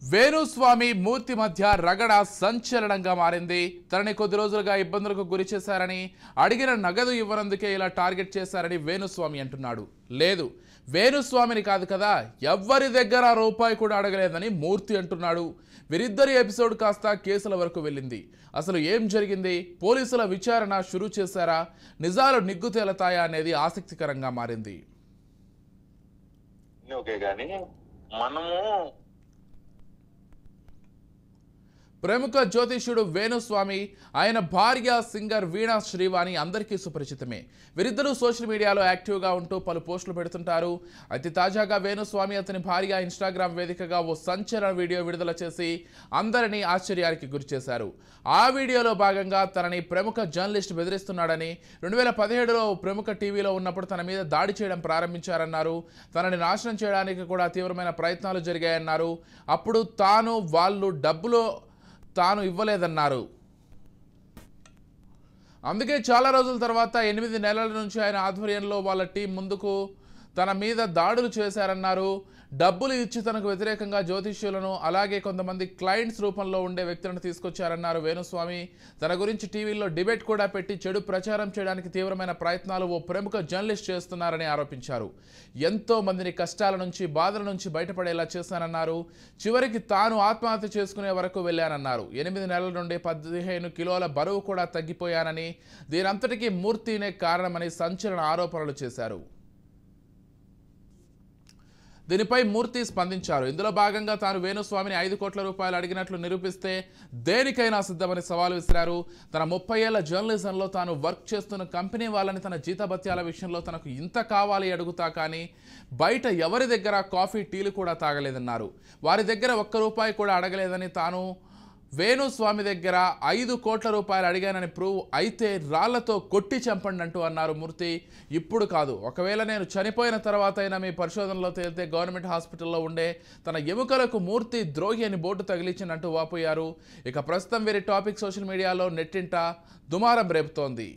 వేణుస్వామి మూర్తి మధ్య రగడ సంచలనంగా మారింది. తనని కొద్ది రోజులుగా ఇబ్బందులకు గురి చేశారని, అడిగిన నగదు ఇవ్వనందుకే ఇలా టార్గెట్ చేశారని వేణుస్వామి అంటున్నాడు. లేదు, వేణుస్వామిని కాదు కదా, ఎవ్వరి దగ్గర రూపాయి కూడా అడగలేదని మూర్తి అంటున్నాడు. వీరిద్దరి ఎపిసోడ్ కాస్త కేసుల వరకు వెళ్ళింది. అసలు ఏం జరిగింది? పోలీసుల విచారణ షురూ చేశారా? నిజాలు నిగ్గు తేలతాయా అనేది ఆసక్తికరంగా మారింది. ప్రముఖ జ్యోతిష్యుడు వేణుస్వామి, ఆయన భార్య సింగర్ వీణా శ్రీవాణి అందరికీ సుపరిచితమే. వీరిద్దరూ సోషల్ మీడియాలో యాక్టివ్గా ఉంటూ పలు పోస్టులు పెడుతుంటారు. అయితే తాజాగా వేణుస్వామి అతని భార్య ఇన్స్టాగ్రామ్ వేదికగా ఓ సంచలన వీడియో విడుదల చేసి అందరినీ ఆశ్చర్యానికి గురిచేశారు. ఆ వీడియోలో భాగంగా తనని ప్రముఖ జర్నలిస్ట్ బెదిరిస్తున్నాడని, 2017లో ప్రముఖ టీవీలో ఉన్నప్పుడు తన మీద దాడి చేయడం ప్రారంభించారన్నారు. తనని నాశనం చేయడానికి కూడా తీవ్రమైన ప్రయత్నాలు జరిగాయన్నారు. అప్పుడు వాళ్ళు డబ్బులో తాను ఇవ్వలేదన్నారు. అందుకే చాలా రోజుల తర్వాత 8 నెలల నుంచి ఆయన ఆధ్వర్యంలో వాళ్ళ టీం ముందుకు తన మీద దాడులు చేశారన్నారు. డబ్బులు ఇచ్చి తనకు వ్యతిరేకంగా జ్యోతిష్యులను, అలాగే కొంతమంది క్లయింట్స్ రూపంలో ఉండే వ్యక్తులను తీసుకొచ్చారన్నారు వేణుస్వామి. తన గురించి టీవీల్లో డిబేట్ కూడా పెట్టి చెడు ప్రచారం చేయడానికి తీవ్రమైన ప్రయత్నాలు ఓ ప్రముఖ జర్నలిస్ట్ చేస్తున్నారని ఆరోపించారు. ఎంతో మందిని కష్టాల నుంచి, బాధల నుంచి బయటపడేలా చేశానన్నారు. చివరికి తాను ఆత్మహత్య చేసుకునే వరకు వెళ్ళానన్నారు. 8 నెలల నుండి 15 కిలోల బరువు కూడా తగ్గిపోయానని, దీనంతటికీ మూర్తినే కారణమని సంచలన ఆరోపణలు చేశారు. దీనిపై మూర్తి స్పందించారు. ఇందులో భాగంగా తాను వేణుస్వామిని 5 కోట్ల రూపాయలు అడిగినట్లు నిరూపిస్తే దేనికైనా సిద్ధమని సవాల్ విసిరారు. తన 30 ఏళ్ల జర్నలిజంలో తాను వర్క్ చేస్తున్న కంపెనీ వాళ్ళని తన జీతభత్యాల విషయంలో తనకు ఇంత కావాలి అడుగుతా కానీ బయట ఎవరి దగ్గర కాఫీ, టీలు కూడా తాగలేదన్నారు. వారి దగ్గర 1 రూపాయి కూడా అడగలేదని, తాను వేణుస్వామి దగ్గర 5 కోట్ల రూపాయలు అడిగానని ప్రూవ్ అయితే రాళ్లతో కొట్టి చంపండి అంటూ అన్నారు మూర్తి. ఇప్పుడు కాదు, ఒకవేళ నేను చనిపోయిన తర్వాత అయినా మీ పరిశోధనలో తేలితే గవర్నమెంట్ హాస్పిటల్లో ఉండే తన ఎముకలకు మూర్తి ద్రోహి అని బోర్డు తగిలించినట్టు వాపోయారు. ఇక ప్రస్తుతం వీరి టాపిక్ సోషల్ మీడియాలో నెట్టింట దుమారం రేపుతోంది.